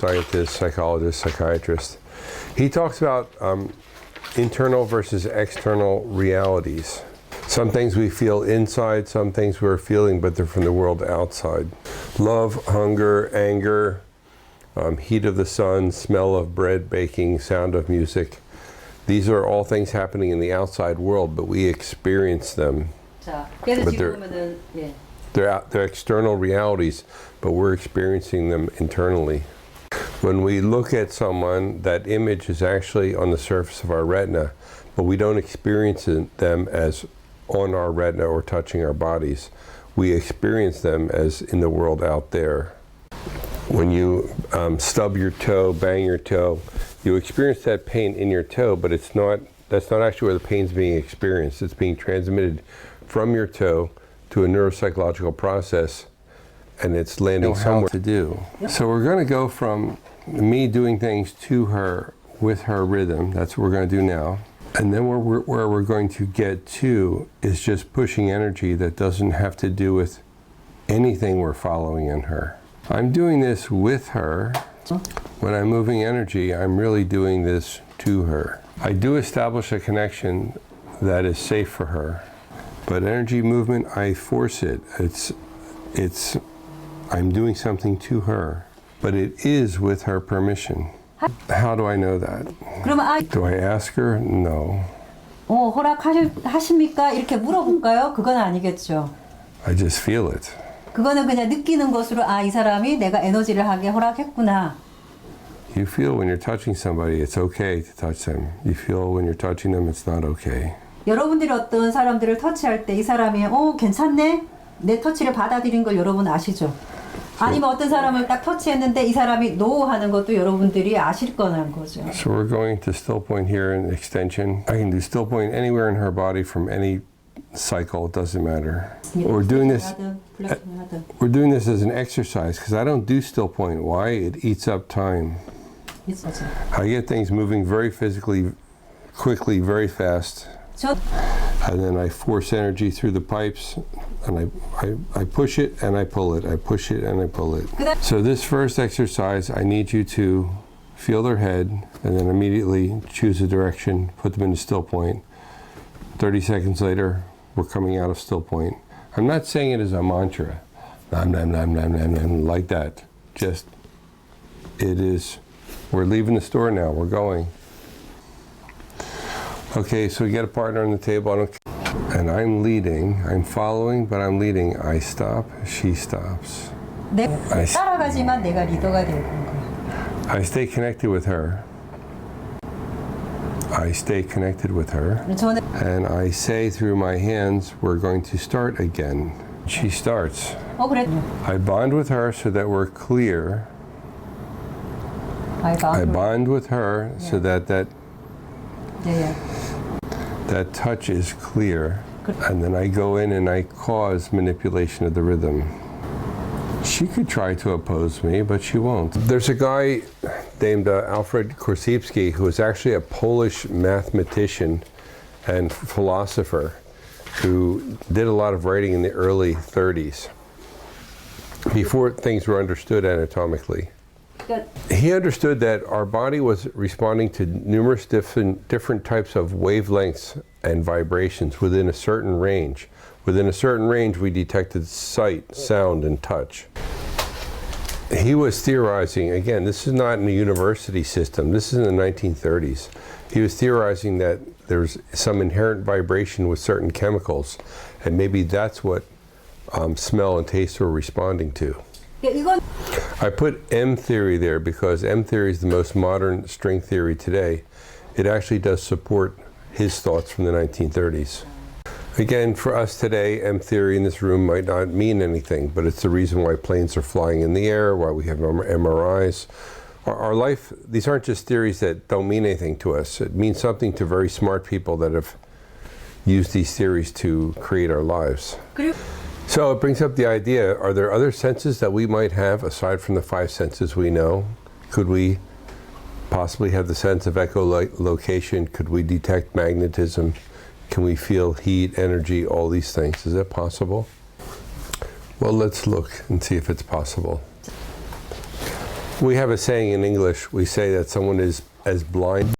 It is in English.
scientist, psychologist, psychiatrist. He talks about internal versus external realities. Some things we feel inside, some things we're feeling, but they're from the world outside. Love, hunger, anger, heat of the sun, smell of bread baking, sound of music. These are all things happening in the outside world, but we experience them. But they're external realities, but we're experiencing them internally. When we look at someone, that image is actually on the surface of our retina, but we don't experience them as on our retina or touching our bodies. We experience them as in the world out there. When you stub your toe, bang your toe, you experience that pain in your toe, but that's not actually where the pain's being experienced. It's being transmitted from your toe to a neuropsychological process, and it's landing somewhere to do. So we're going to go from me doing things to her with her rhythm. That's what we're going to do now. And then where we're going to get to is just pushing energy that doesn't have to do with anything we're following in her. I'm doing this with her. When I'm moving energy, I'm really doing this to her. I do establish a connection that is safe for her. But energy movement, I force it. I'm doing something to her. But it is with her permission. How do I know that? Do I ask her? No. 허락하십니까? 이렇게 물어볼까요? 그건 아니겠죠. I just feel it. 그거는 그냥 느끼는 것으로 이 사람이 내가 에너지를 하게 허락했구나. You feel when you're touching somebody, it's okay to touch them. You feel when you're touching them, it's not okay. 여러분들이 어떤 사람들을 터치할 때 이 사람이 괜찮네? 내 터치를 받아들인 걸 여러분 아시죠? 아니면 어떤 사람을 딱 터치했는데 이 사람이 노 하는 것도 여러분들이 아실 거라는 거죠. So we're going to still point here in extension. I can do still point anywhere in her body from any cycle, it doesn't matter. We're doing this as an exercise because I don't do still point. Why? It eats up time. I get things moving very physically, quickly, very fast. And then I force energy through the pipes, and I push it and I pull it. I push it and I pull it. So this first exercise, I need you to feel their head and then immediately choose a direction, put them into still point. 30 seconds later, we're coming out of still point. I'm not saying it as a mantra, nom, nom, nom, nom, nom, nom, like that. Just, it is, we're leaving the store now, we're going. Okay, so we got a partner on the table, and I'm leading, I'm following, but I'm leading. I stop, she stops. 따라가지만 내가 리더가 되는 거야. I stay connected with her. I stay connected with her. And I say through my hands, we're going to start again. She starts. I bond with her so that we're clear. I bond with her so that that touch is clear, and then I go in and I cause manipulation of the rhythm. She could try to oppose me, but she won't. There's a guy named Alfred Korzybski who is actually a Polish mathematician and philosopher who did a lot of writing in the early 30s, before things were understood anatomically. He understood that our body was responding to numerous different types of wavelengths and vibrations within a certain range. Within a certain range, we detected sight, sound, and touch. He was theorizing, again, this is not in a university system, this is in the 1930s. He was theorizing that there's some inherent vibration with certain chemicals, and maybe that's what smell and taste were responding to. I put M theory there because M theory is the most modern string theory today. It actually does support his thoughts from the 1930s. Again, for us today, M theory in this room might not mean anything, but it's the reason why planes are flying in the air, why we have MRIs. Our life, these aren't just theories that don't mean anything to us. It means something to very smart people that have used these theories to create our lives. So it brings up the idea, are there other senses that we might have aside from the 5 senses we know? Could we possibly have the sense of echolocation? Could we detect magnetism? Can we feel heat, energy, all these things? Is that possible? Well, let's look and see if it's possible. We have a saying in English. We say that someone is as blind